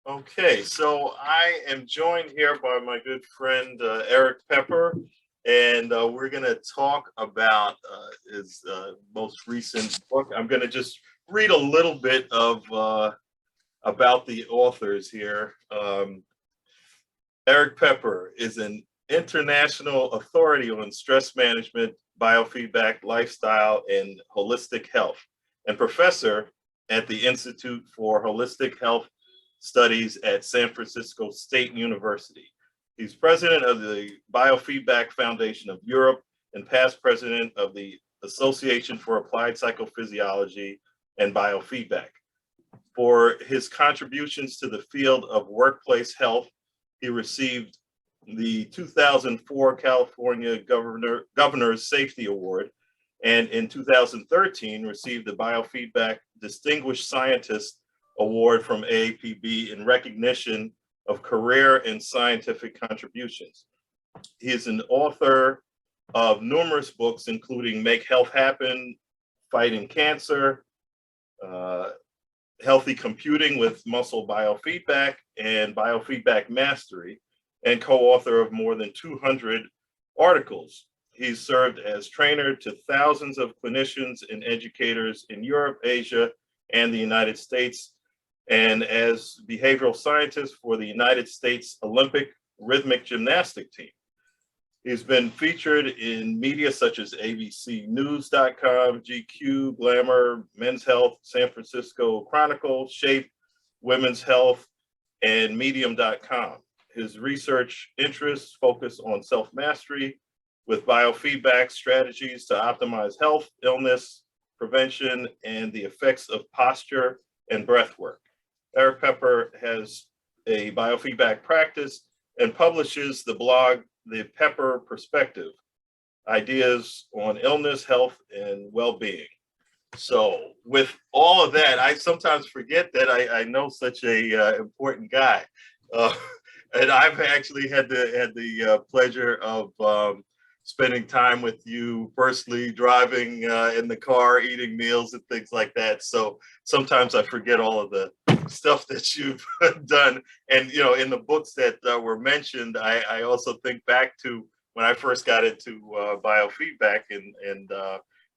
Okay, so I am joined here by my good friend Erik Peper, and we're going to talk about his most recent book. I'm going to just read a little bit of about the authors here. Erik Peper is an international authority on stress management, biofeedback, lifestyle, and holistic health, and professor at the Institute for Holistic Health Studies at San Francisco State University. He's president of the Biofeedback Foundation of Europe and past president of the Association for Applied Psychophysiology and Biofeedback. For his contributions to the field of workplace health, he received the 2004 California Governor's Safety Award, and in 2013 received the Biofeedback Distinguished Scientist Award from AAPB in recognition of career and scientific contributions. He is an author of numerous books, including Make Health Happen, Fighting Cancer, Healthy Computing with Muscle Biofeedback, and Biofeedback Mastery, and co-author of more than 200 articles. He's served as trainer to thousands of clinicians and educators in Europe, Asia, and the United States, and as behavioral scientist for the United States Olympic rhythmic gymnastic team. He's been featured in media such as abcnews.com, GQ, Glamour, Men's Health, San Francisco Chronicle, Shape, Women's Health, and Medium.com. His research interests focus on self-mastery with biofeedback strategies to optimize health, illness, prevention, and the effects of posture and breath work. Erik Peper has a biofeedback practice and publishes the blog, The Peper Perspective, ideas on illness, health, and well-being. So with all of that, I sometimes forget that I know such a important guy. And I've actually had the pleasure of spending time with you personally, driving in the car, eating meals and things like that. So sometimes I forget all of the stuff that you've done. And, you know, in the books that were mentioned, I also think back to when I first got into biofeedback, and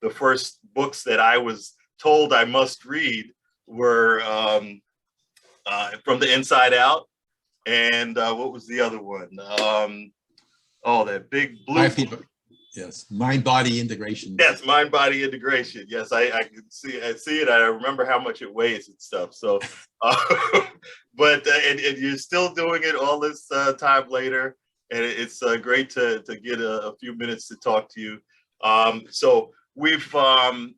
the first books that I was told I must read were From the Inside Out, and what was the other one? That big blue. Yes, mind-body integration. Yes, mind-body integration. Yes, I can see it. I remember how much it weighs and stuff. So, but and you're still doing it all this time later, and it's great to get a few minutes to talk to you. So we've, the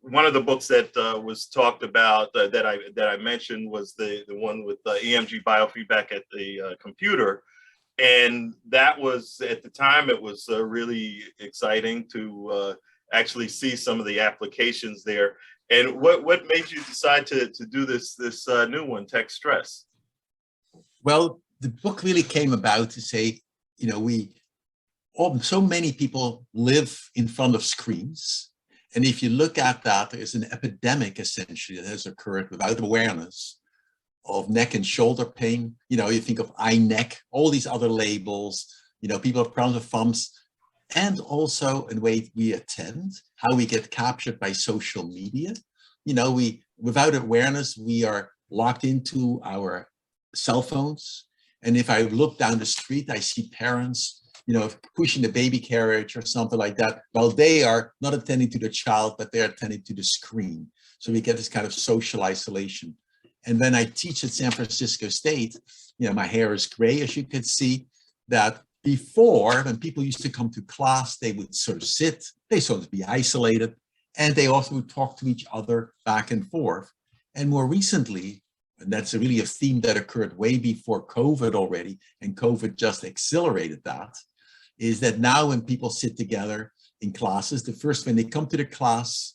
one of the books that was talked about that I mentioned was the one with EMG biofeedback at the computer. And that was, at the time, it was really exciting to actually see some of the applications there. And what made you decide to do this new one, Tech Stress? Well, the book really came about to say, you know, so many people live in front of screens. And if you look at that, there's an epidemic essentially that has occurred without awareness of neck and shoulder pain. You know, you think of eye, neck, all these other labels, you know, people have problems with thumbs, and also in the way we attend, how we get captured by social media. You know, without awareness, we are locked into our cell phones. And if I look down the street, I see parents, you know, pushing the baby carriage or something like that. Well, they are not attending to the child, but they're attending to the screen. So we get this kind of social isolation. And when I teach at San Francisco State, you know, my hair is gray, as you could see, that before, when people used to come to class, they would sort of sit, they sort of be isolated, and they also would talk to each other back and forth. And more recently, and that's really a theme that occurred way before COVID already, and COVID just accelerated that, is that now when people sit together in classes, when they come to the class,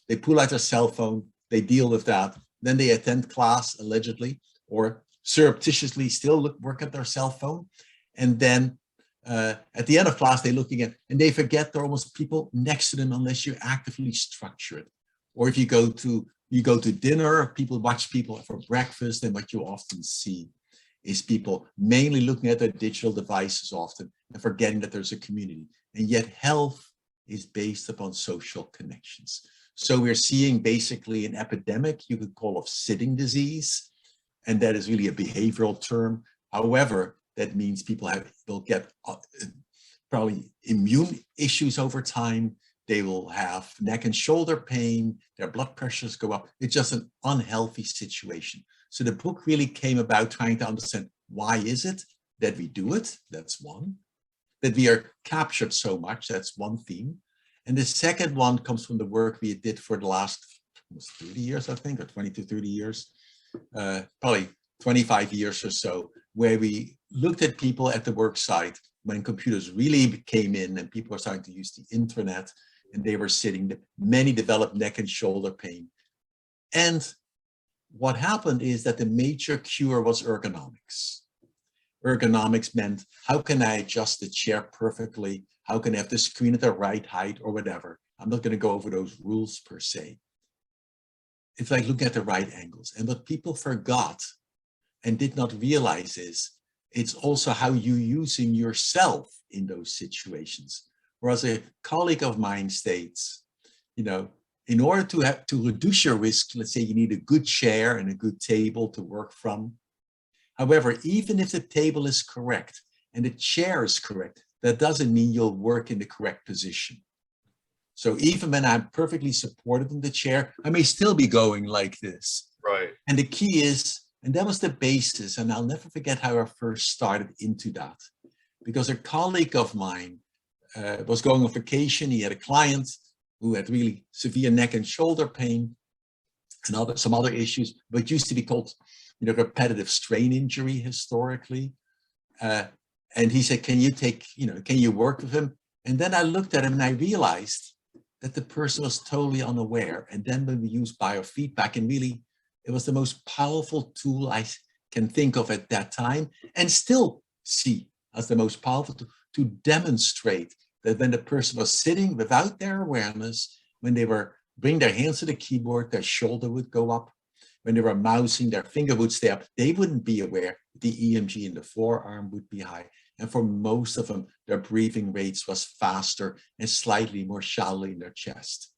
they pull out their cell phone, they deal with that. Then they attend class allegedly or surreptitiously still work at their cell phone. And then at the end of class, they look again and they forget there are almost people next to them unless you actively structure it. Or if you go to you go to dinner, people watch people for breakfast, and what you often see is people mainly looking at their digital devices often and forgetting that there's a community. And yet health is based upon social connections. So we're seeing basically an epidemic you could call of sitting disease, and that is really a behavioral term. However, that means people will get probably immune issues over time. They will have neck and shoulder pain, their blood pressures go up. It's just an unhealthy situation. So the book really came about trying to understand, why is it that we do it? That's one. That we are captured so much, that's one theme. And the second one comes from the work we did for the last almost 30 years, I think, or 20 to 30 years, probably 25 years or so, where we looked at people at the work site when computers really came in and people were starting to use the internet, and they were sitting, many developed neck and shoulder pain. And what happened is that the major cure was ergonomics. Ergonomics meant, how can I adjust the chair perfectly? How can I have the screen at the right height or whatever? I'm not going to go over those rules per se. It's like looking at the right angles. And what people forgot and did not realize is, it's also how you're using yourself in those situations. Whereas a colleague of mine states, in order to reduce your risk, let's say you need a good chair and a good table to work from. However, even if the table is correct and the chair is correct, that doesn't mean you'll work in the correct position. So even when I'm perfectly supported in the chair, I may still be going like this. Right. And the key is, and that was the basis, and I'll never forget how I first started into that, because a colleague of mine was going on vacation. He had a client who had really severe neck and shoulder pain and some other issues, but used to be called, repetitive strain injury historically. And he said, can you work with him? And then I looked at him and I realized that the person was totally unaware. And then when we used biofeedback, and really, it was the most powerful tool I can think of at that time, and still see as the most powerful tool, to demonstrate that when the person was sitting without their awareness, when they were bring their hands to the keyboard, their shoulder would go up. When they were mousing, their finger would stay up. They wouldn't be aware. The EMG in the forearm would be high. And for most of them, their breathing rates was faster and slightly more shallowly in their chest.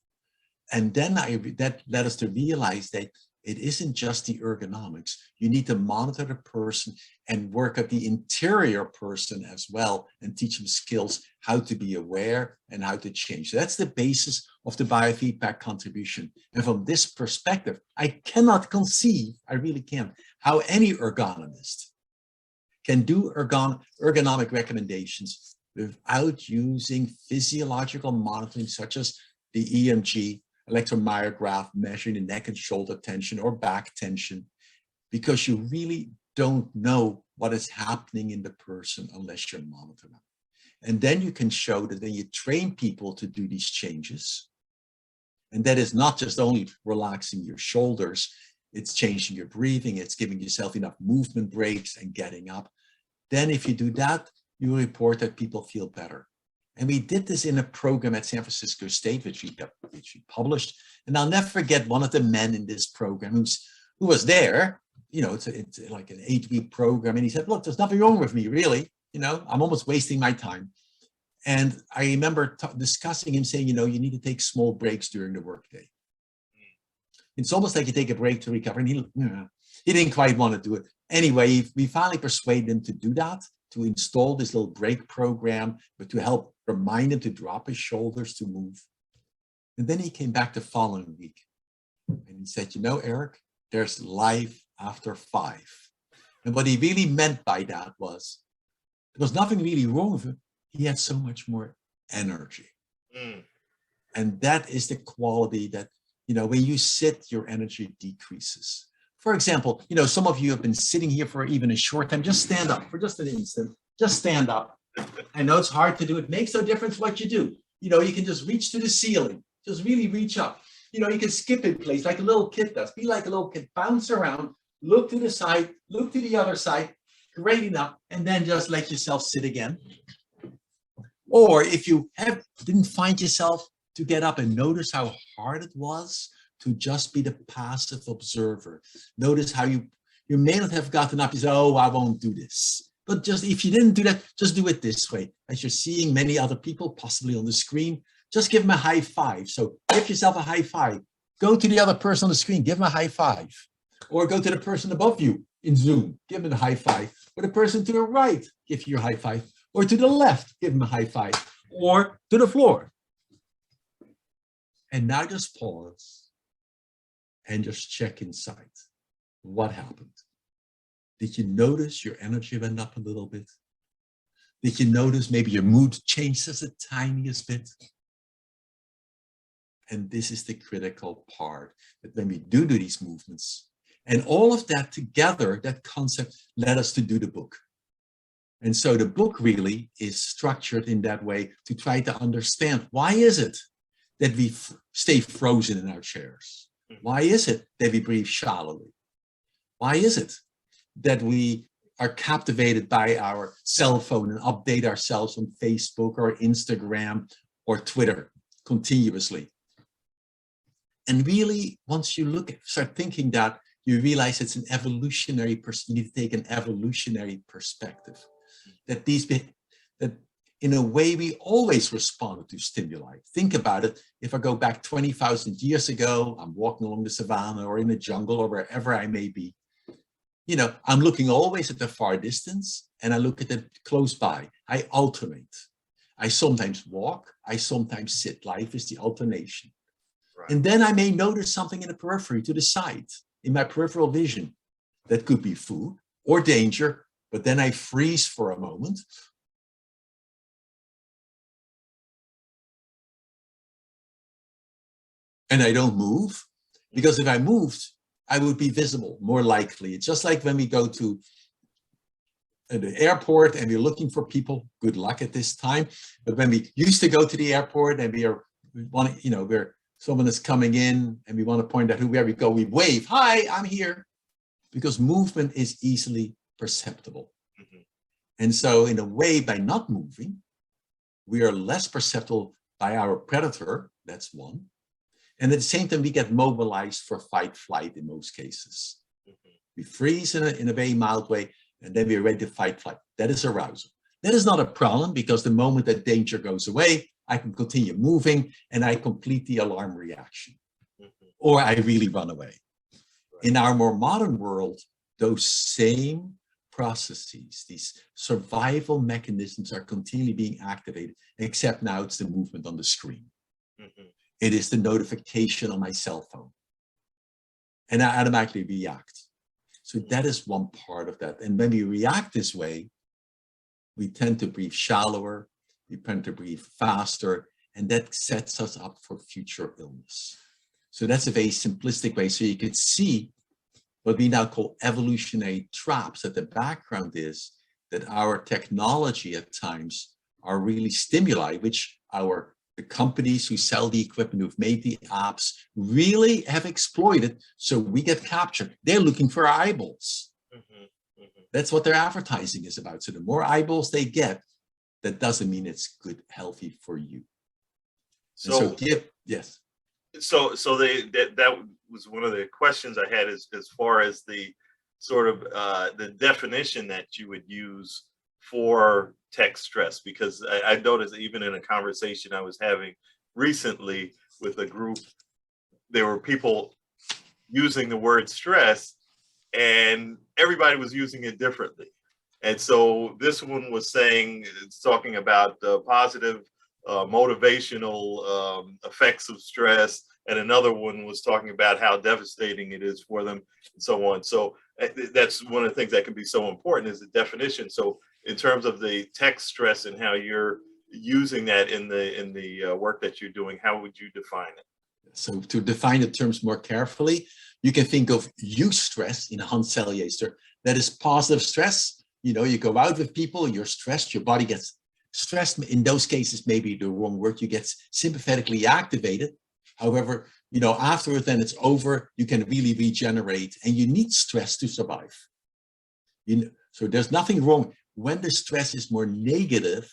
And then that led us to realize that it isn't just the ergonomics. You need to monitor the person and work at the interior person as well, and teach them skills, how to be aware and how to change. So that's the basis of the biofeedback contribution. And from this perspective, I cannot conceive, I really can't, how any ergonomist can do ergonomic recommendations without using physiological monitoring, such as the EMG, electromyograph, measuring the neck and shoulder tension or back tension, because you really don't know what is happening in the person unless you're monitoring them. And then you can show that then you train people to do these changes. And that is not just only relaxing your shoulders, it's changing your breathing, it's giving yourself enough movement breaks and getting up. Then if you do that, you report that people feel better. And we did this in a program at San Francisco State, which we published. And I'll never forget one of the men in this program who was there. It's like an 8-week program. And he said, look, there's nothing wrong with me, really. I'm almost wasting my time. And I remember discussing him saying, you need to take small breaks during the workday. It's almost like you take a break to recover. And he didn't quite want to do it. Anyway, we finally persuaded him to do that, to install this little break program, but to help remind him to drop his shoulders to move. And then he came back the following week and he said, Erik, there's life after 5. And what he really meant by that was, there was nothing really wrong with him. He had so much more energy. And that is the quality that, when you sit, your energy decreases. For example, some of you have been sitting here for even a short time. Just stand up for just an instant. Just stand up. I know it's hard to do. It makes no difference what you do. You can just reach to the ceiling. Just really reach up. You can skip in place like a little kid does. Be like a little kid. Bounce around. Look to the side. Look to the other side. Great enough. And then just let yourself sit again. Or if you didn't find yourself to get up, and notice how hard it was to just be the passive observer. Notice how you may not have gotten up, you say, oh, I won't do this. But just if you didn't do that, just do it this way. As you're seeing many other people, possibly on the screen, just give them a high five. So give yourself a high five. Go to the other person on the screen, give them a high five. Or go to the person above you in Zoom, give them a high five. Or the person to the right, give you a high five. Or to the left, give them a high five. Or to the floor. And now just pause and just check inside. What happened? Did you notice your energy went up a little bit? Did you notice maybe your mood changed just the tiniest bit? And this is the critical part, that when we do these movements, and all of that together, that concept led us to do the book. And so the book really is structured in that way to try to understand, why is it that we stay frozen in our chairs? Why is it that we breathe shallowly? Why is it that we are captivated by our cell phone and update ourselves on Facebook or Instagram or Twitter continuously? And really, once you start thinking that, you realize it's an evolutionary, you need to take an evolutionary perspective. That in a way, we always responded to stimuli. Think about it. If I go back 20,000 years ago, I'm walking along the savannah or in the jungle or wherever I may be. You know, I'm looking always at the far distance and I look at it close by. I alternate. I sometimes walk, I sometimes sit. Life is the alternation. Right. And then I may notice something in the periphery to the side, in my peripheral vision. That could be food or danger, but then I freeze for a moment. And I don't move, because if I moved, I would be visible, more likely. It's just like when we go to the airport and we're looking for people, good luck at this time. But when we used to go to the airport and where someone is coming in and we want to point out where we go, we wave, hi, I'm here, because movement is easily perceptible. Mm-hmm. And so in a way, by not moving, we are less perceptible by our predator, that's one. And at the same time, we get mobilized for fight, flight in most cases. Mm-hmm. We freeze in a very mild way, and then we're ready to fight, flight. That is arousal. That is not a problem, because the moment that danger goes away, I can continue moving and I complete the alarm reaction. Mm-hmm. Or I really run away. Right. In our more modern world, those same processes, these survival mechanisms are continually being activated, except now it's the movement on the screen. Mm-hmm. It is the notification on my cell phone. And I automatically react. So that is one part of that. And when we react this way, we tend to breathe shallower, we tend to breathe faster, and that sets us up for future illness. So that's a very simplistic way. So you could see what we now call evolutionary traps, that the background is that our technology at times are really stimuli, which the companies who sell the equipment, who've made the apps, really have exploited, so we get captured. They're looking for our eyeballs. Mm-hmm, mm-hmm. That's what their advertising is about. So the more eyeballs they get, that doesn't mean it's good, healthy for you. Yes. So that was one of the questions I had, as far as the sort of the definition that you would use for tech stress, because I noticed even in a conversation I was having recently with a group, there were people using the word stress and everybody was using it differently. And so this one was saying, it's talking about positive motivational effects of stress, and another one was talking about how devastating it is for them, and so on. So that's one of the things that can be so important, is the definition. So in terms of the tech stress and how you're using that in the work that you're doing, how would you define it? So to define the terms more carefully, you can think of eustress in Hans Selye's. That is positive stress. You know, you go out with people, you're stressed, your body gets stressed. In those cases, maybe the wrong word, you get sympathetically activated. However, you know, afterwards, then it's over, you can really regenerate, and you need stress to survive. You know, so there's nothing wrong. When the stress is more negative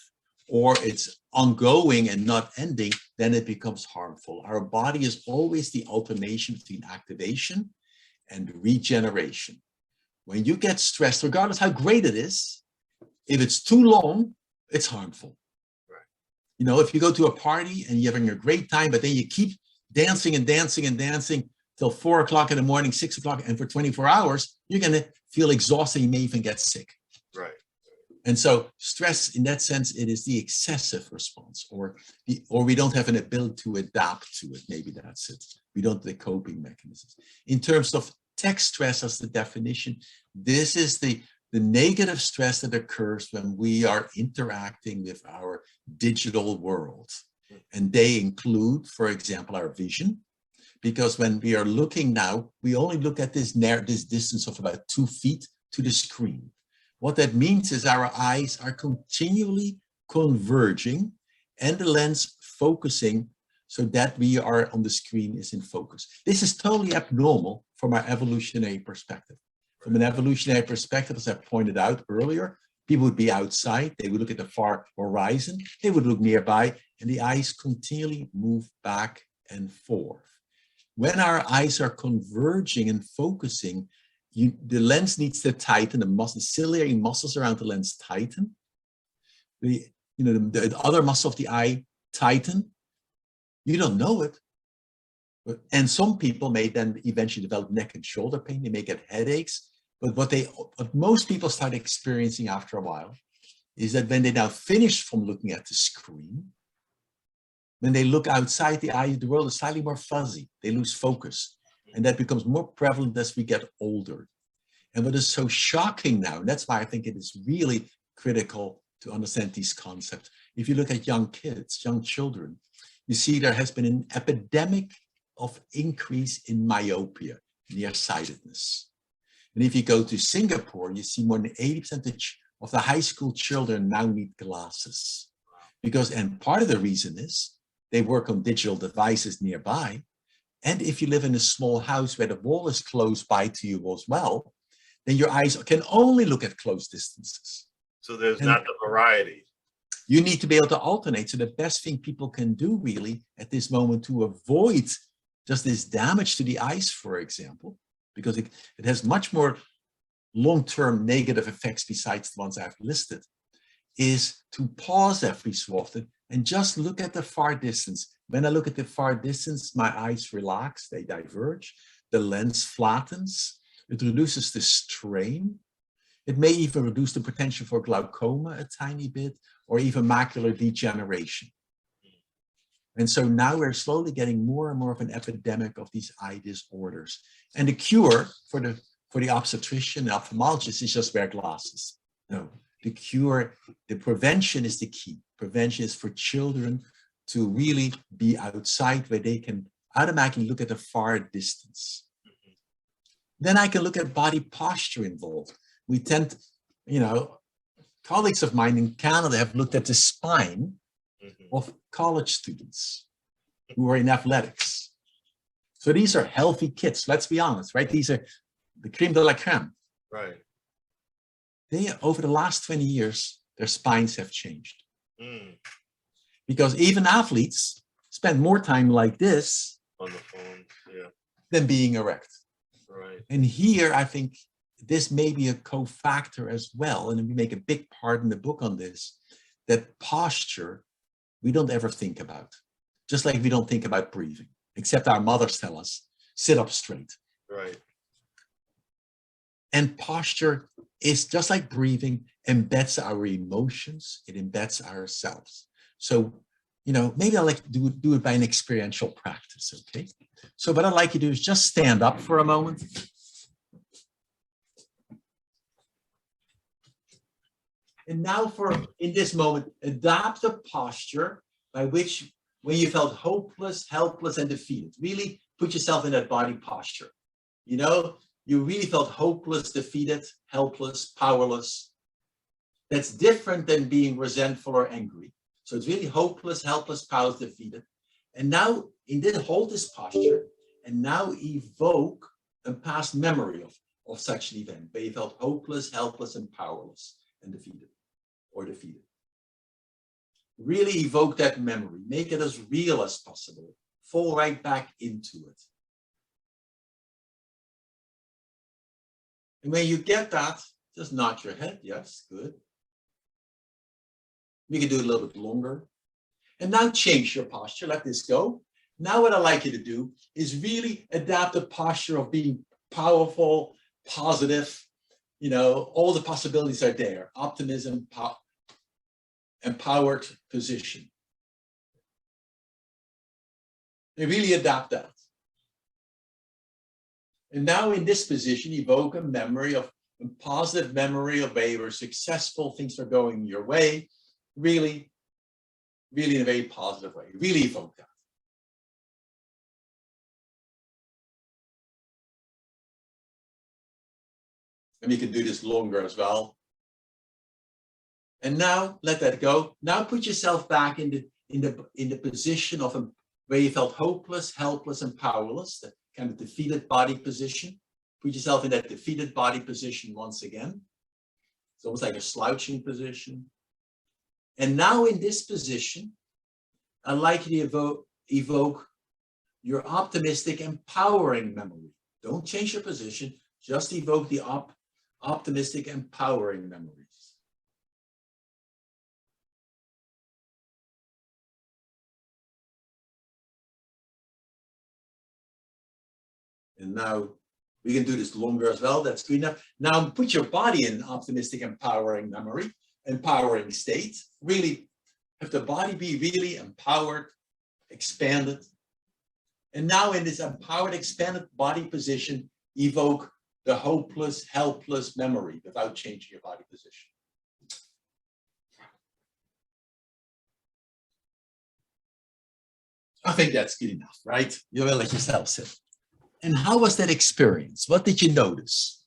or it's ongoing and not ending, then it becomes harmful. Our body is always the alternation between activation and regeneration. When you get stressed, regardless how great it is, if it's too long, it's harmful. Right. You know, if you go to a party and you're having a great time, but then you keep dancing and dancing and dancing till 4 o'clock in the morning, 6 o'clock, and for 24 hours, you're going to feel exhausted. You may even get sick. Right. And so stress, in that sense, it is the excessive response, or we don't have an ability to adapt to it. Maybe that's it. We don't have the coping mechanisms. In terms of tech stress as the definition, this is the negative stress that occurs when we are interacting with our digital world. And they include, for example, our vision. Because when we are looking now, we only look at this distance of about 2 feet to the screen. What that means is our eyes are continually converging and the lens focusing so that we are on the screen is in focus. This is totally abnormal from our evolutionary perspective. From an evolutionary perspective, as I pointed out earlier, people would be outside, they would look at the far horizon, they would look nearby, and the eyes continually move back and forth. When our eyes are converging and focusing, the lens needs to tighten, the ciliary muscles around the lens tighten. The other muscle of the eye tighten. You don't know it. And some people may then eventually develop neck and shoulder pain. They may get headaches. But what most people start experiencing after a while is that when they now finish from looking at the screen, when they look outside the eye, the world is slightly more fuzzy. They lose focus. And that becomes more prevalent as we get older. And what is so shocking now, and that's why I think it is really critical to understand these concepts. If you look at young kids, young children, you see there has been an epidemic of increase in myopia, nearsightedness. And if you go to Singapore, you see more than 80% of the high school children now need glasses. And part of the reason is they work on digital devices nearby. And if you live in a small house where the wall is close by to you as well, then your eyes can only look at close distances. So there's not the variety. You need to be able to alternate. So the best thing people can do really at this moment to avoid just this damage to the eyes, for example, because it has much more long-term negative effects besides the ones I've listed, is to pause every so often and just look at the far distance. When I look at the far distance, my eyes relax, they diverge, the lens flattens, it reduces the strain. It may even reduce the potential for glaucoma a tiny bit, or even macular degeneration. And so now we're slowly getting more and more of an epidemic of these eye disorders. And the cure for the obstetrician and ophthalmologist is just wear glasses. No, the cure, the prevention is the key. Prevention is for children to really be outside where they can automatically look at the far distance. Then I can look at body posture involved. We tend, colleagues of mine in Canada have looked at the spine of college students who are in athletics. So these are healthy kids, let's be honest, right? These are the creme de la creme. Right. They, over the last 20 years, their spines have changed. Because even athletes spend more time like this on the phone, than being erect. Right. And here, I think this may be a cofactor as well. And we make a big part in the book on this, that posture, we don't ever think about. Just like we don't think about breathing, except our mothers tell us, sit up straight. Right. And posture is just like breathing, embeds our emotions, it embeds ourselves. So, maybe I'd like to do it by an experiential practice, okay? So what I'd like you to do is just stand up for a moment. And now in this moment, adopt a posture by which, when you felt hopeless, helpless, and defeated, really put yourself in that body posture. You really felt hopeless, defeated, helpless, powerless. That's different than being resentful or angry. So it's really hopeless, helpless, powerless, defeated. And now hold this posture and now evoke a past memory of such an event where you felt hopeless, helpless, and powerless and defeated or defeated. really evoke that memory, make it as real as possible, fall right back into it. And when you get that, just nod your head. Yes, good. We can do it a little bit longer. And now change your posture. Let this go. Now what I'd like you to do is really adapt the posture of being powerful, positive. You know, all the possibilities are there. Optimism, empowered position. They really adapt that. And now in this position, evoke a memory of a positive memory of where you were successful, things are going your way, really in a very positive way. Really evoke that. And you can do this longer as well. And now let that go. Now put yourself back in the position of where you felt hopeless, helpless, and powerless, the kind of defeated body position. Put yourself in that defeated body position once again. It's almost like a slouching position. And now in this position, I'd like you to evoke your optimistic, empowering memory. Don't change your position, just evoke the optimistic, empowering memories. And now we can do this longer as well. That's good enough. Now put your body in an optimistic, empowering memory, empowering state. Really have the body be really empowered, expanded. And now in this empowered, expanded body position, evoke the hopeless, helpless memory without changing your body position. I think that's good enough, right? You will let yourself sit. And how was that experience? What did you notice?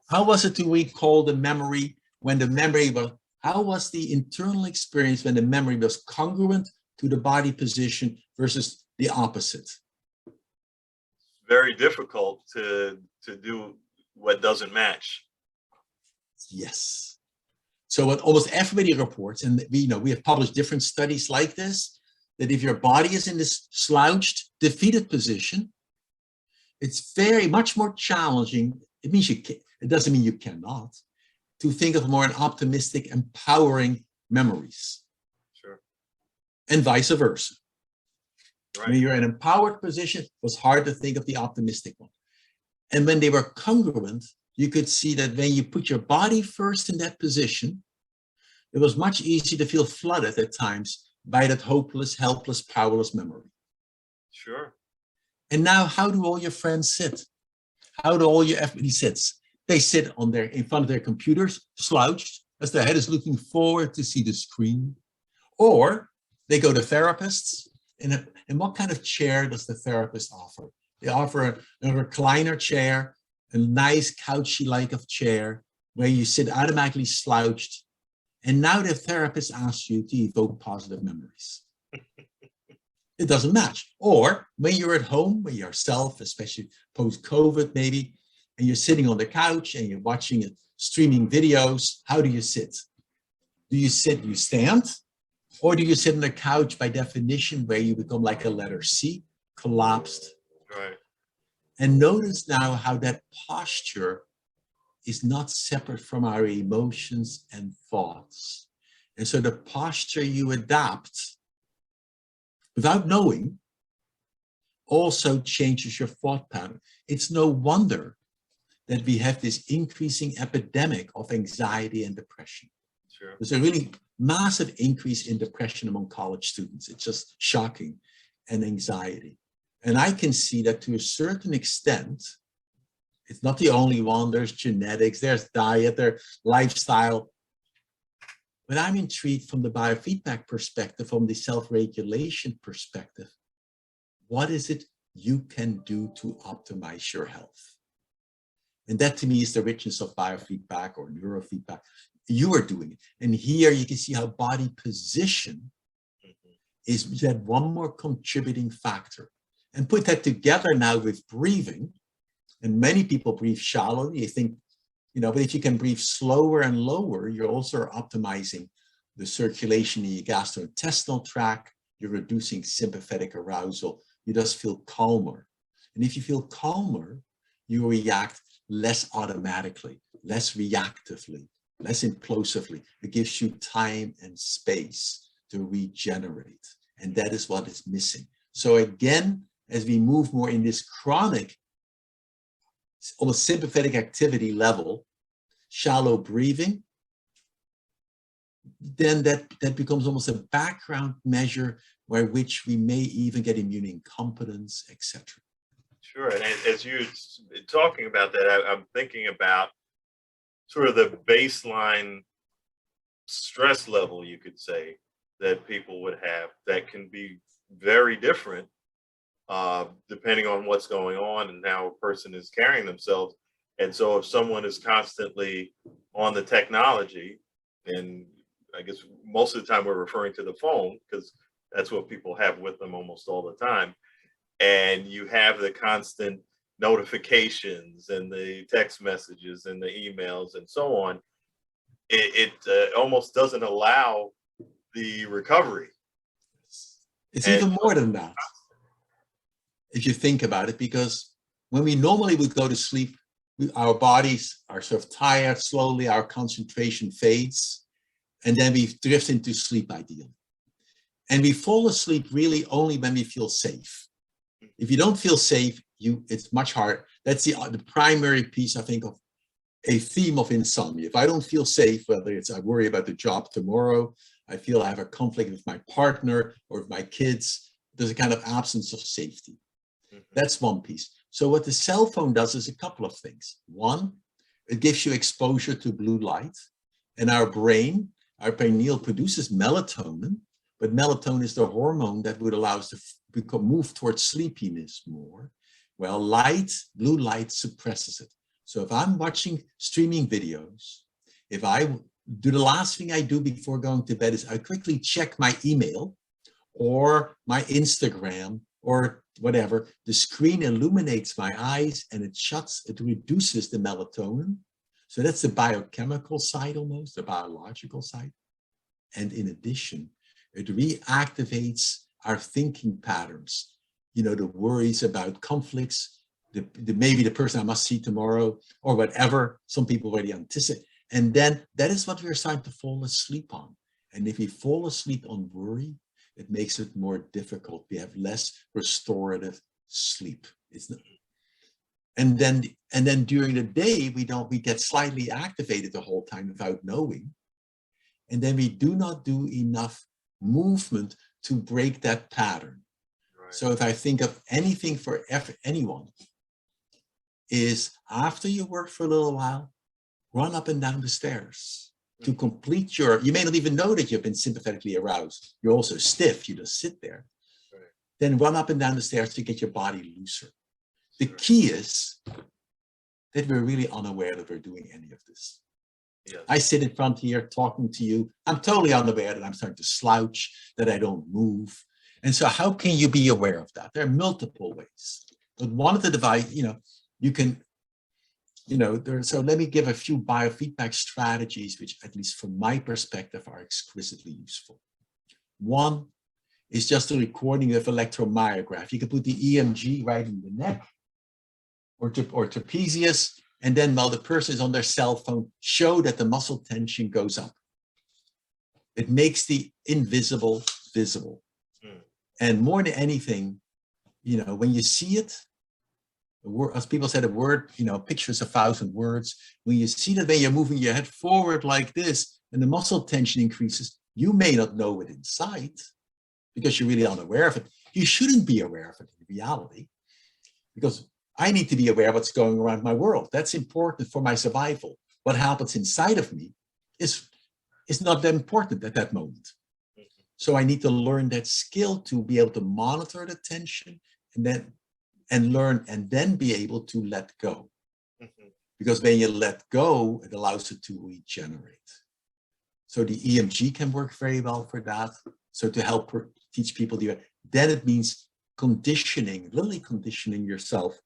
How was it to recall the memory when the memory was, how was the internal experience when the memory was congruent to the body position versus the opposite? Very difficult to do what doesn't match. Yes. So what almost everybody reports, and we have published different studies like this, that if your body is in this slouched, defeated position, it's very much more challenging. It means you can, it doesn't mean you cannot, to think of more optimistic, empowering memories. Sure. And vice versa. Right. When you're in an empowered position, it was hard to think of the optimistic one. And when they were congruent, you could see that when you put your body first in that position, it was much easier to feel flooded at times by that hopeless, helpless, powerless memory. Sure. And now, how do all your friends sit? How do all your everybody sits? They sit in front of their computers, slouched, as their head is looking forward to see the screen. Or they go to therapists. And what kind of chair does the therapist offer? They offer a recliner chair, a nice couchy-like of chair, where you sit automatically slouched. And now the therapist asks you to evoke positive memories. It doesn't match. Or when you're at home, when you're yourself, especially post-COVID maybe, and you're sitting on the couch and you're watching it, streaming videos, how do you sit? Do you sit, you stand? Or do you sit on the couch by definition where you become like a letter C, collapsed? Right. And notice now how that posture is not separate from our emotions and thoughts. And so the posture you adapt without knowing also changes your thought pattern. It's no wonder that we have this increasing epidemic of anxiety and depression. Sure. There's a really massive increase in depression among college students. It's just shocking, and anxiety. And I can see that to a certain extent, it's not the only one. There's genetics, there's diet, there's lifestyle. But I'm intrigued from the biofeedback perspective, from the self-regulation perspective. What is it you can do to optimize your health? And that to me is the richness of biofeedback or neurofeedback. You are doing it. And here you can see how body position is that one more contributing factor. And put that together now with breathing. And many people breathe shallowly. You think, but if you can breathe slower and lower, you're also optimizing the circulation in your gastrointestinal tract, you're reducing sympathetic arousal, you just feel calmer. And if you feel calmer, you react less automatically, less reactively, less implosively. It gives you time and space to regenerate. And that is what is missing. So again, as we move more in this chronic, almost sympathetic activity level, shallow breathing, then that becomes almost a background measure by which we may even get immune incompetence, etc. Sure. And as you're talking about that, I'm thinking about sort of the baseline stress level, you could say, that people would have that can be very different depending on what's going on and how a person is carrying themselves. And so if someone is constantly on the technology, and I guess most of the time we're referring to the phone because that's what people have with them almost all the time. And you have the constant notifications and the text messages and the emails and so on, it almost doesn't allow the recovery. It's even more than that, if you think about it, because when we normally would go to sleep, our bodies are sort of tired, slowly our concentration fades, and then we drift into sleep ideally. And we fall asleep really only when we feel safe. If you don't feel safe, it's much harder. That's the primary piece, I think, of a theme of insomnia. If I don't feel safe, whether it's I worry about the job tomorrow, I feel I have a conflict with my partner or with my kids, there's a kind of absence of safety. That's one piece. So what the cell phone does is a couple of things. One, it gives you exposure to blue light, and our pineal produces melatonin, but melatonin is the hormone that would allow us to move towards sleepiness more. Well, blue light suppresses it. So if I'm watching streaming videos, if I do the last thing I do before going to bed is I quickly check my email or my Instagram or whatever, the screen illuminates my eyes and it reduces the melatonin. So that's the biochemical side almost, the biological side. And in addition, it reactivates our thinking patterns, the worries about conflicts, maybe the person I must see tomorrow or whatever, some people already anticipate. And then that is what we're starting to fall asleep on. And if we fall asleep on worry, it makes it more difficult. We have less restorative sleep. And then during the day, we get slightly activated the whole time without knowing. And then we do not do enough movement to break that pattern. Right. So if I think of anything for anyone, is after you work for a little while, run up and down the stairs to complete you may not even know that you've been sympathetically aroused. You're also stiff, you just sit there. Right. Then run up and down the stairs to get your body looser. The key is that we're really unaware that we're doing any of this. Yes. I sit in front here talking to you. I'm totally unaware that I'm starting to slouch, that I don't move. And so how can you be aware of that? There are multiple ways. But one of the devices, you can, so let me give a few biofeedback strategies, which at least from my perspective are exquisitely useful. One is just a recording of electromyograph. You can put the EMG right in the neck or trapezius, and then while the person is on their cell phone, show that the muscle tension goes up. It makes the invisible visible. And more than anything, when you see it, as people said, a word, pictures 1,000 words. When you see that when you're moving your head forward like this and the muscle tension increases, you may not know it inside because you're really unaware of it. You shouldn't be aware of it in reality because I need to be aware of what's going around my world. That's important for my survival. What happens inside of me is not that important at that moment. So I need to learn that skill to be able to monitor the tension and learn and then be able to let go. Because when you let go, it allows it to regenerate. So the EMG can work very well for that. So to help teach people, then it means literally conditioning yourself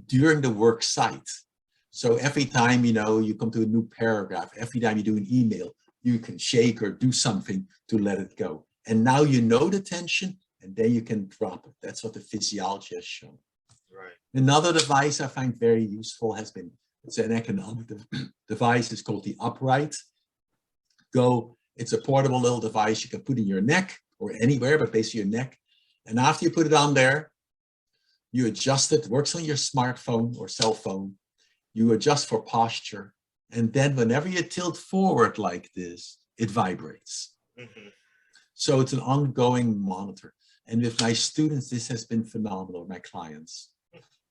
during the work site. So every time, you come to a new paragraph, every time you do an email, you can shake or do something to let it go. And now you know the tension, and then you can drop it. That's what the physiology has shown. Right. Another device I find very useful has been, it's an economic device, it's called the Upright Go. It's a portable little device you can put in your neck or anywhere, but basically your neck. And after you put it on there, you adjust it, works on your smartphone or cell phone. You adjust for posture. And then whenever you tilt forward like this, it vibrates. Mm-hmm. So it's an ongoing monitor. And with my students, this has been phenomenal, my clients,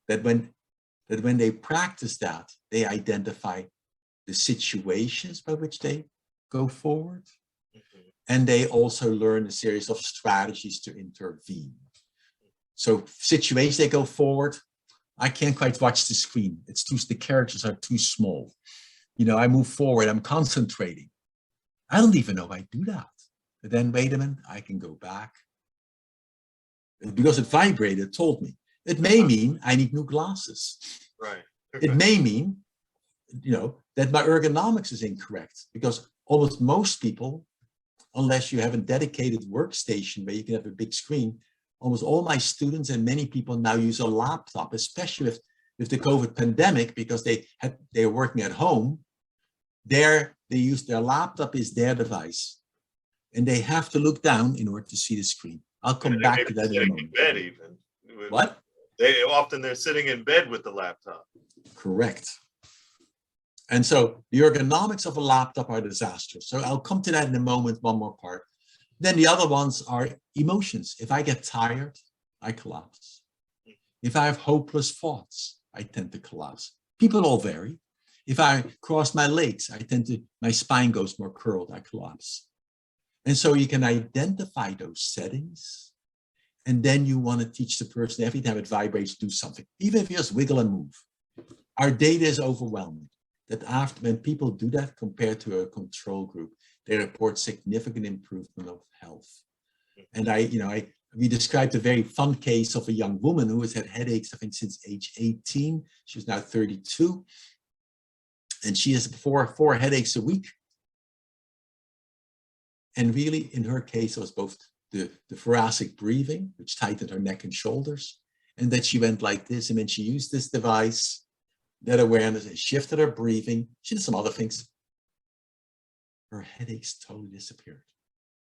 that when they practice that, they identify the situations by which they go forward. Mm-hmm. And they also learn a series of strategies to intervene. So situations they go forward, I can't quite watch the screen. It's too, the characters are too small. You know, I move forward, I'm concentrating. I don't even know I do that. But then wait a minute, I can go back. Because it vibrated, it told me. It may mean I need new glasses. Right. It may mean, you know, that my ergonomics is incorrect, because almost most people, unless you have a dedicated workstation where you can have a big screen, almost all my students and many people now use a laptop, especially with the COVID pandemic, because they're working at home. They use their laptop is their device, and they have to look down in order to see the screen. I'll come back to that in a moment. In bed even. What? They're sitting in bed with the laptop. Correct. And so the ergonomics of a laptop are disastrous. So I'll come to that in a moment, one more part. Then the other ones are emotions. If I get tired, I collapse. If I have hopeless thoughts, I tend to collapse. People all vary. If I cross my legs, my spine goes more curled, I collapse. And so you can identify those settings, and then you want to teach the person every time it vibrates, do something, even if you just wiggle and move. Our data is overwhelming that after when people do that compared to a control group, they report significant improvement of health. And we described a very fun case of a young woman who has had headaches, I think, since age 18. She's now 32. And she has four headaches a week. And really, in her case, it was both the thoracic breathing, which tightened her neck and shoulders, and that she went like this. And when she used this device, that awareness, and shifted her breathing, she did some other things. Her headaches totally disappeared.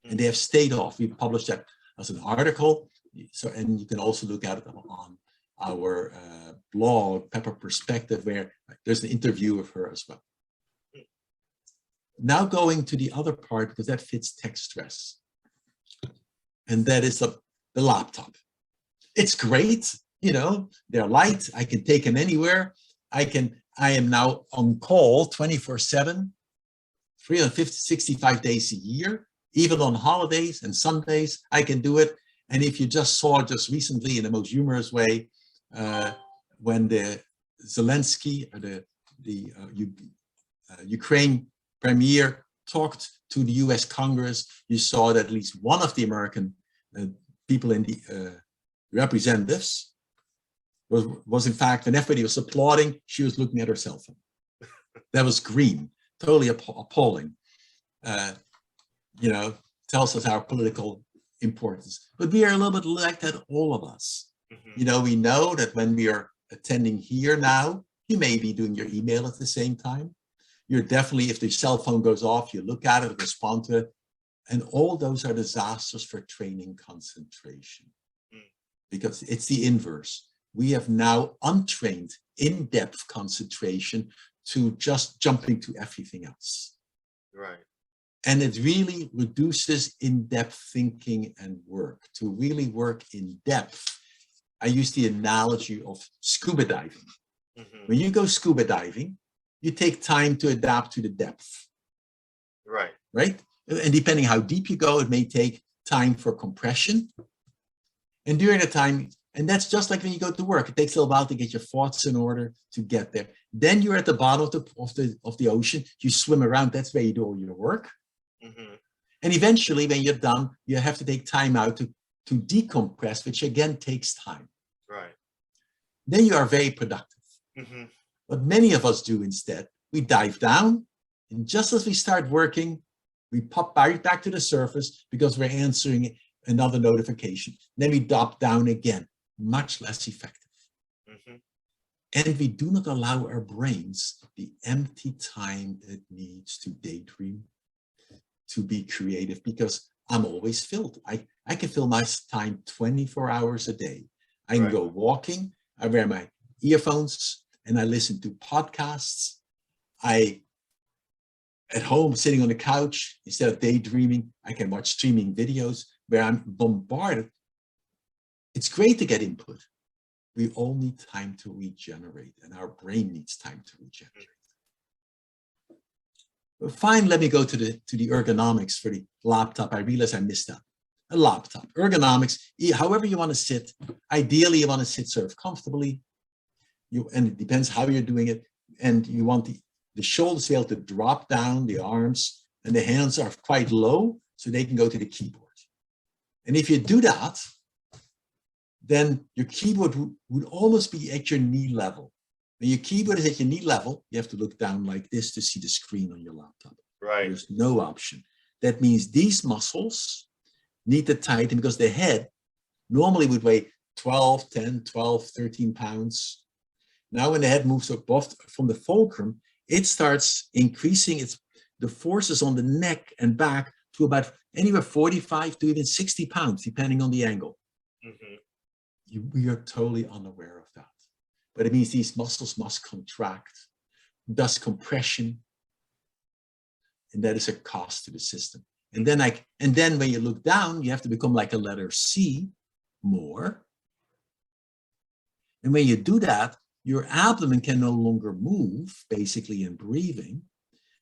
And they have stayed off. We published that as an article. So, and you can also look at it on our blog, Pepper Perspective, where there's an interview of her as well. Now going to the other part, because that fits tech stress. And that is the laptop. It's great, you know, they're light. I can take them anywhere. I am now on call 24/7, 365 days a year, even on holidays and Sundays, I can do it. And if you just saw just recently in the most humorous way, when the Zelensky, the Ukraine premier talked to the US Congress, you saw that at least one of the American people in the representatives was in fact, when everybody was applauding, she was looking at her cell phone. That was green, totally appalling. You know, tells us our political importance. But we are a little bit like that, all of us. Mm-hmm. You know, we know that when we are attending here now, you may be doing your email at the same time. You're definitely, if the cell phone goes off, you look at it, respond to it. And all those are disasters for training concentration. Because it's the inverse. We have now untrained in-depth concentration to just jumping to everything else. Right. And it really reduces in-depth thinking and work. To really work in depth, I use the analogy of scuba diving. Mm-hmm. When you go scuba diving, you take time to adapt to the depth. Right. Right? And depending how deep you go, it may take time for compression. And during the time, and that's just like when you go to work, it takes a little while to get your thoughts in order to get there. Then you're at the bottom of the ocean, you swim around, that's where you do all your work. Mm-hmm. And eventually when you're done, you have to take time out to decompress, which again takes time. Right. Then you are very productive. Mm-hmm. What many of us do instead, we dive down, and just as we start working, We pop right back to the surface because we're answering another notification. Then we drop down again, much less effective. Mm-hmm. And we do not allow our brains the empty time it needs to daydream, to be creative, because I'm always filled. I can fill my time 24 hours a day. I can go walking, I wear my earphones, and I listen to podcasts. At home, sitting on the couch, instead of daydreaming, I can watch streaming videos where I'm bombarded. It's great to get input. We all need time to regenerate, and our brain needs time to regenerate. But fine, let me go to the ergonomics for the laptop. I realize I missed that. A laptop, ergonomics, however you want to sit. Ideally, you want to sit sort of comfortably. And it depends how you're doing it. And you want the shoulders to be able to drop down, the arms, and the hands are quite low, so they can go to the keyboard. And if you do that, then your keyboard would almost be at your knee level. When your keyboard is at your knee level, you have to look down like this to see the screen on your laptop. Right. There's no option. That means these muscles need to tighten, because the head normally would weigh 10, 12, 13 pounds. Now when the head moves above from the fulcrum, it starts increasing the forces on the neck and back to about anywhere 45 to even 60 pounds, depending on the angle. Mm-hmm. We are totally unaware of that. But it means these muscles must contract, thus compression. And that is a cost to the system. And then when you look down, you have to become like a letter C more. And when you do that, your abdomen can no longer move, basically in breathing,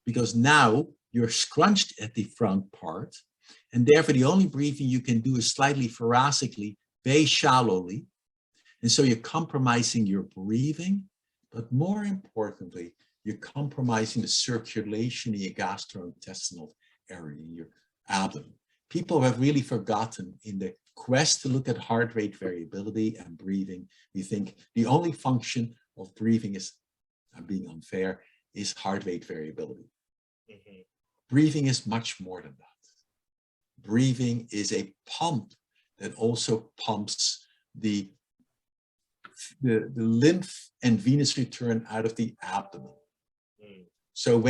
because now you're scrunched at the front part. And therefore, the only breathing you can do is slightly thoracically, very shallowly. And so you're compromising your breathing, but more importantly, you're compromising the circulation in your gastrointestinal area, in your abdomen. People have really forgotten, in the quest to look at heart rate variability and breathing, we think the only function of breathing is, I'm being unfair, is heart rate variability. Mm-hmm. Breathing is much more than that. Breathing is a pump that also pumps the lymph and venous return out of the abdomen. Mm. So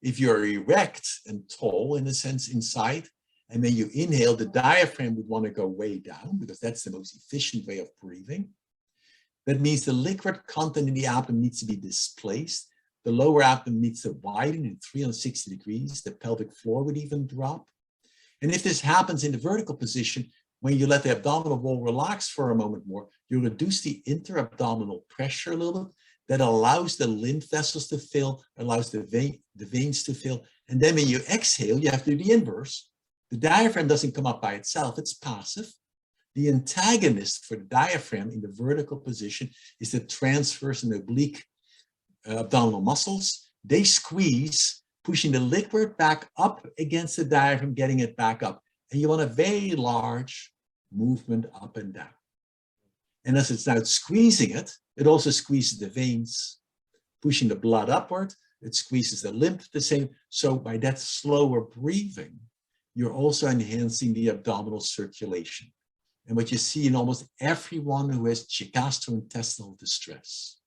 if you're erect and tall, in a sense, inside, and when you inhale, the diaphragm would want to go way down, because that's the most efficient way of breathing. That means the liquid content in the abdomen needs to be displaced. The lower abdomen needs to widen in 360 degrees. The pelvic floor would even drop. And if this happens in the vertical position, when you let the abdominal wall relax for a moment more, you reduce the intra-abdominal pressure a little bit. That allows the lymph vessels to fill, allows the veins to fill. And then when you exhale, you have to do the inverse. The diaphragm doesn't come up by itself, it's passive. The antagonist for the diaphragm in the vertical position is the transverse and oblique abdominal muscles. They squeeze, pushing the liquid back up against the diaphragm, getting it back up. And you want a very large movement up and down. And as it's now squeezing it, it also squeezes the veins, pushing the blood upward. It squeezes the lymph the same. So by that slower breathing, you're also enhancing the abdominal circulation. And what you see in almost everyone who has gastrointestinal distress,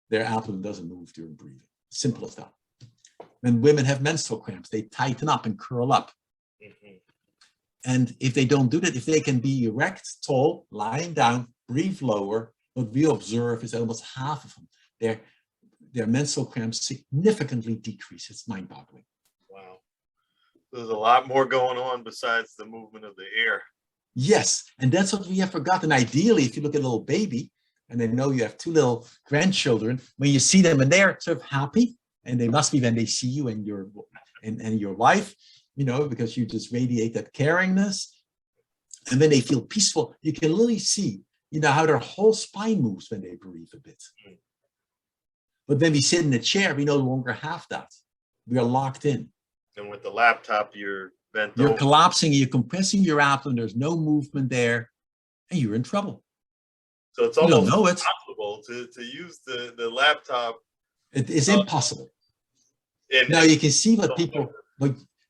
their abdomen doesn't move during breathing. Simple as that. When women have menstrual cramps, they tighten up and curl up. Mm-hmm. And if they don't do that, if they can be erect, tall, lying down, breathe lower, what we observe is that almost half of them, their menstrual cramps significantly decrease. It's mind-boggling. Wow. There's a lot more going on besides the movement of the air. Yes, and that's what we have forgotten. Ideally, if you look at a little baby, and I know you have two little grandchildren, when you see them and they're sort of happy, and they must be when they see you and your wife, because you just radiate that caringness. And when they feel peaceful, you can literally see, how their whole spine moves when they breathe a bit. But when we sit in a chair, we no longer have that. We are locked in. And with the laptop, you're bent You're over. collapsing, you're compressing your abdomen, there's no movement there, and you're in trouble. So it's almost impossible to use the laptop. It is impossible. Now you can see what people,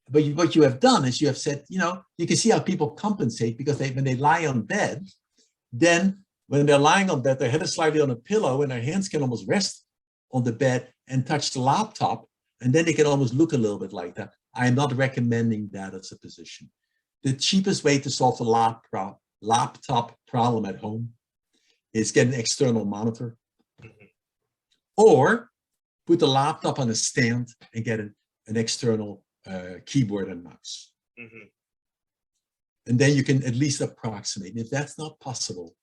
But what you have done is you have said, you can see how people compensate because when they lie on bed, then when they're lying on bed, their head is slightly on a pillow and their hands can almost rest on the bed and touch the laptop. And then they can almost look a little bit like that. I'm not recommending that as a position. The cheapest way to solve the laptop problem at home is get an external monitor, or put the laptop on a stand and get an external keyboard and mouse. And then you can at least approximate. And if that's not possible,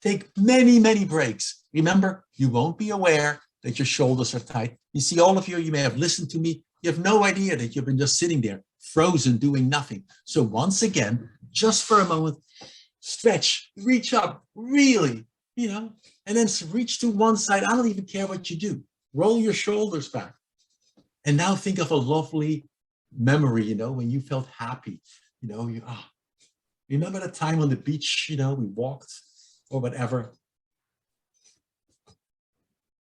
take many, many breaks. Remember, you won't be aware that your shoulders are tight. You see, all of you may have listened to me. You have no idea that you've been just sitting there, frozen, doing nothing. So once again, just for a moment, stretch, reach up, really, and then reach to one side. I don't even care what you do. Roll your shoulders back. And now think of a lovely memory, when you felt happy, remember the time on the beach, we walked or whatever.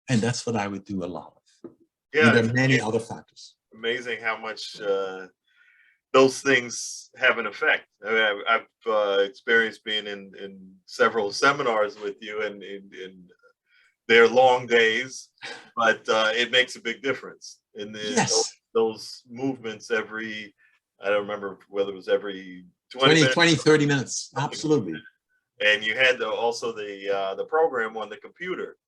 And that's what I would do a lot of. Yeah, and there are many other factors. Amazing how much those things have an effect. I mean, I've experienced being in several seminars with you, and they're long days, but it makes a big difference in those movements every, I don't remember whether it was every 20 30 minutes. Absolutely. And you had also the program on the computer.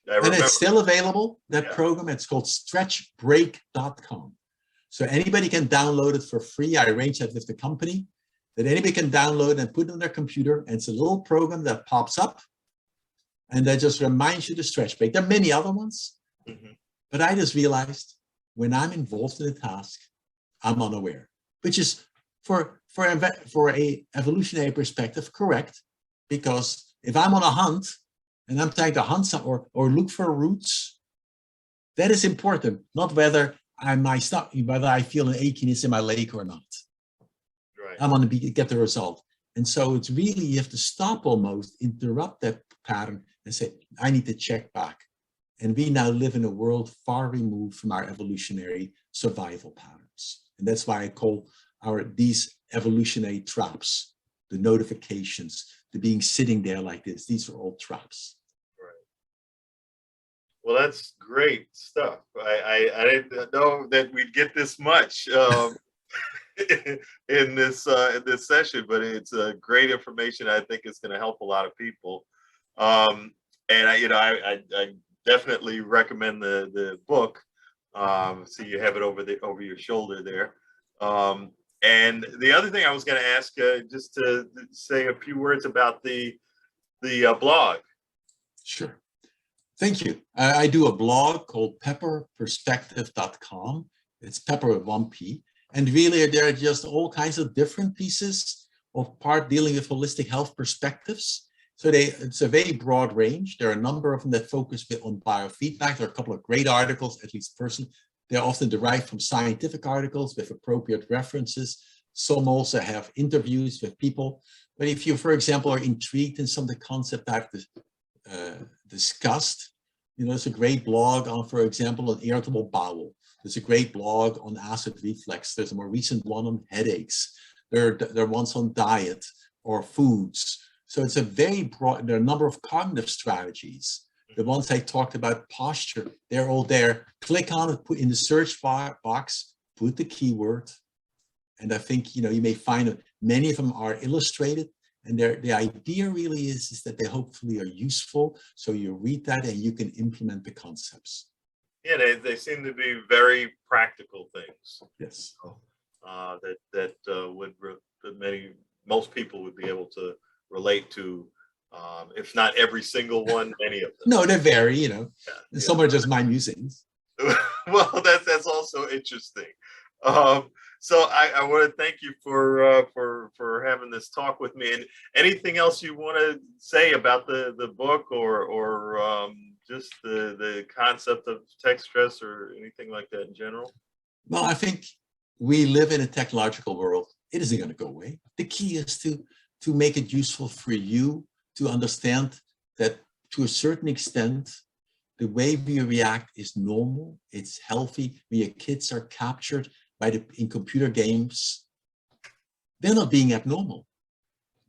And it's still available, that program. It's called stretchbreak.com. So anybody can download it for free. I arranged that with the company, that anybody can download and put it on their computer. And it's a little program that pops up and that just reminds you to stretch break. There are many other ones, but I just realized when I'm involved in a task, I'm unaware, which is for a evolutionary perspective, correct. Because if I'm on a hunt and I'm trying to hunt some or look for roots, that is important, not whether whether I feel an achiness in my leg or not. Right. I want to get the result. And so it's really, you have to stop almost, interrupt that pattern and say, I need to check back. And we now live in a world far removed from our evolutionary survival patterns. And that's why I call these evolutionary traps, the notifications, the being sitting there like this. These are all traps. Right. Well, that's great stuff. I didn't know that we'd get this much in this session, but it's great information. I think it's going to help a lot of people. And I definitely recommend the book. So you have it over your shoulder there. And the other thing I was going to ask, just to say a few words about the blog. Sure. Thank you. I do a blog called pepperperspective.com. It's Pepper with 1 P. And really, there are just all kinds of different pieces of part dealing with holistic health perspectives. So it's a very broad range. There are a number of them that focus on biofeedback. There are a couple of great articles, at least personally. They're often derived from scientific articles with appropriate references. Some also have interviews with people. But if you, for example, are intrigued in some of the concepts I've discussed, there's a great blog on, for example, on irritable bowel. There's a great blog on acid reflux. There's a more recent one on headaches. There are ones on diet or foods. So it's a very broad, there are a number of cognitive strategies. The ones I talked about, posture, they're all there. Click on it, put in the search box, put the keyword. And I think, you may find that many of them are illustrated. And the idea really is that they hopefully are useful. So you read that and you can implement the concepts. Yeah, they seem to be very practical things. Yes. Most people would be able to relate to. If not every single one, many of them. No, they vary, Some are just my musings. Well, that's also interesting. So I want to thank you for having this talk with me. And anything else you want to say about the book or just the concept of tech stress or anything like that in general? Well, I think we live in a technological world. It isn't going to go away. The key is to make it useful for you to understand that to a certain extent, the way we react is normal, it's healthy. When your kids are captured in computer games, they're not being abnormal.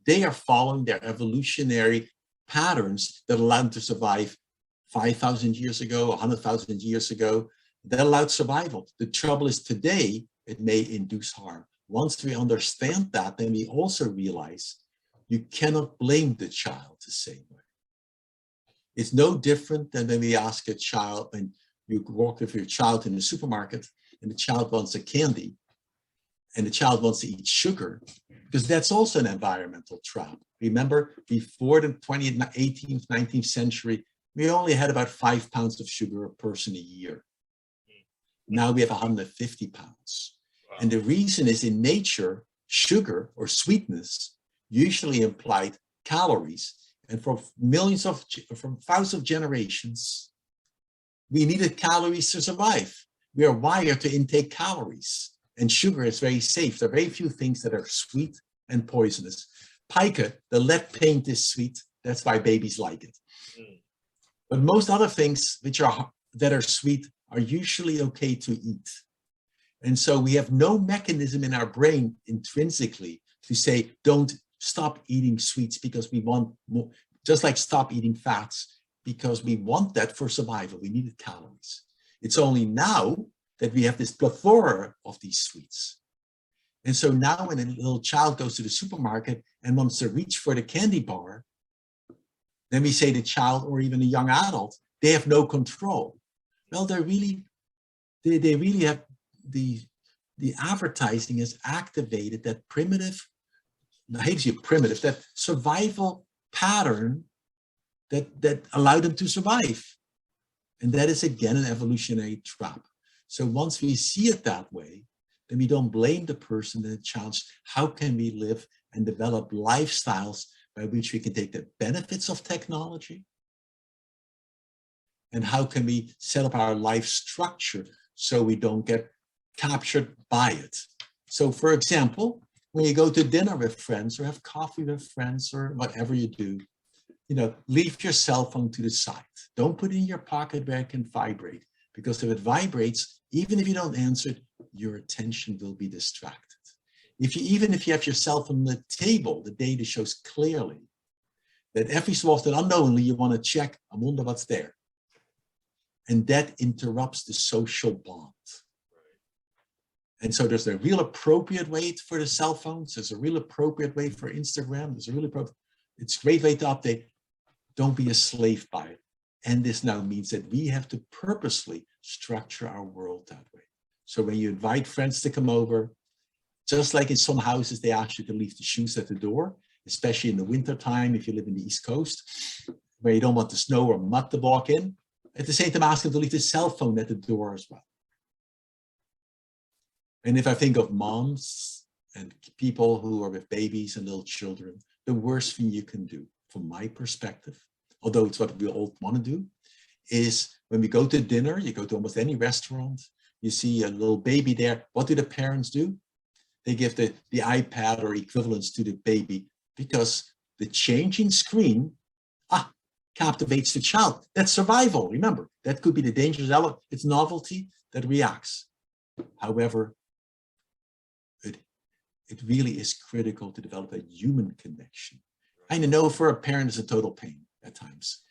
They are following their evolutionary patterns that allowed them to survive 5,000 years ago, 100,000 years ago. That allowed survival. The trouble is today, it may induce harm. Once we understand that, then we also realize you cannot blame the child the same way. It's no different than when we ask a child, when you walk with your child in the supermarket and the child wants a candy and the child wants to eat sugar, because that's also an environmental trap. Remember, before the 20th, 18th, 19th century, we only had about 5 pounds of sugar a person a year. Now we have 150 pounds. Wow. And the reason is in nature, sugar or sweetness usually implied calories. And from thousands of generations, we needed calories to survive. We are wired to intake calories. And sugar is very safe. There are very few things that are sweet and poisonous. Pica, the lead paint, is sweet. That's why babies like it. But most other things that are sweet are usually okay to eat. And so we have no mechanism in our brain intrinsically to say, don't stop eating sweets because we want more, just like stop eating fats, because we want that for survival. We needed calories. It's only now that we have this plethora of these sweets. And so now when a little child goes to the supermarket and wants to reach for the candy bar, then we say the child or even a young adult, they have no control. Well, they really have the advertising has activated that primitive, I hate to say primitive, that survival pattern that allowed them to survive. And that is again an evolutionary trap. So once we see it that way, then we don't blame the person and the child. How can we live and develop lifestyles by which we can take the benefits of technology? And how can we set up our life structure so we don't get captured by it? So for example, when you go to dinner with friends or have coffee with friends or whatever you do, leave your cell phone to the side. Don't put it in your pocket where it can vibrate, because if it vibrates, even if you don't answer it, your attention will be distracted. Even if you have your cell phone on the table, the data shows clearly that every so often unknowingly you want to check, I wonder what's there. And that interrupts the social bond. And so there's a real appropriate way for the cell phones. There's a real appropriate way for Instagram. There's a really it's a great way to update. Don't be a slave by it. And this now means that we have to purposely structure our world that way. So when you invite friends to come over, just like in some houses, they ask you to leave the shoes at the door, especially in the winter time if you live in the East Coast, where you don't want the snow or mud to walk in. At the same time, ask them to leave the cell phone at the door as well. And if I think of moms and people who are with babies and little children, the worst thing you can do, from my perspective, although it's what we all want to do, is when we go to dinner, you go to almost any restaurant, you see a little baby there. What do the parents do? They give the iPad or equivalents to the baby because the changing screen captivates the child. That's survival. Remember, that could be the dangerous element. It's novelty that reacts. However, it really is critical to develop a human connection. I know for a parent it's a total pain at times.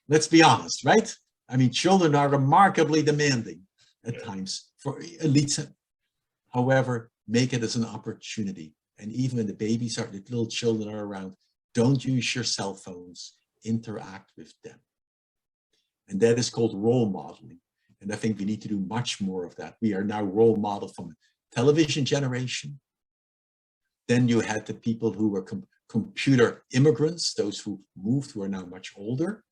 Let's be honest, right? I mean, children are remarkably demanding at times for elites. However, make it as an opportunity. And even when the little children are around, don't use your cell phones, interact with them. And that is called role modeling. And I think we need to do much more of that. We are now role modeled from a television generation. Then you had the people who were computer immigrants, those who moved, who are now much older.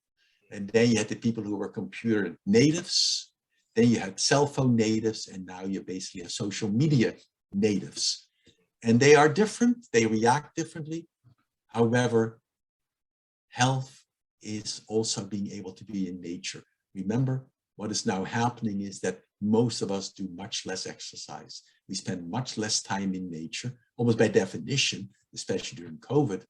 And then you had the people who were computer natives. Then you had cell phone natives, and now you basically have social media natives. And they are different, they react differently. However, health is also being able to be in nature. Remember, what is now happening is that most of us do much less exercise. We spend much less time in nature, almost by definition, especially during COVID.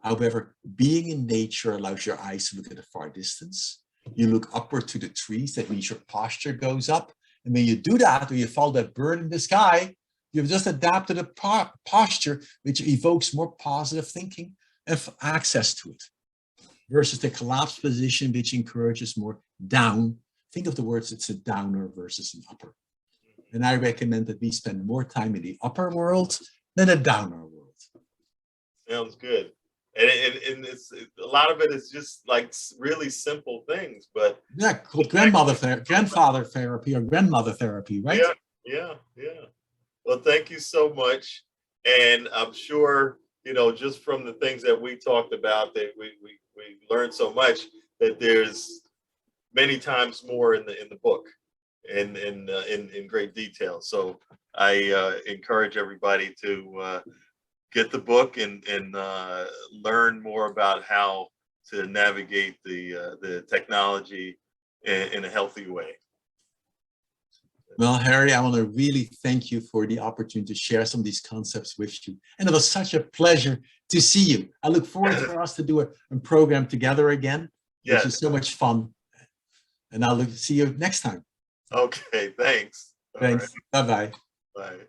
However, being in nature allows your eyes to look at a far distance. You look upward to the trees, that means your posture goes up. And when you do that, or you follow that bird in the sky, you've just adapted a posture which evokes more positive thinking and access to it, versus the collapsed position, which encourages more down. Think of the words, it's a downer versus an upper. And I recommend that we spend more time in the upper world than a downer world. Sounds good. And it's a lot of it is just like really simple things, but yeah, called grandfather therapy or grandmother therapy, right? Yeah. Well, thank you so much, and I'm sure just from the things that we talked about that we learned so much that there's many times more in the book in great detail. So I encourage everybody to get the book and learn more about how to navigate the technology in a healthy way. Well, Harry, I want to really thank you for the opportunity to share some of these concepts with you. And it was such a pleasure to see you. I look forward for us to do a program together again, which is so much fun. And I'll see you next time. Okay, thanks. Thanks. Bye-bye. Bye.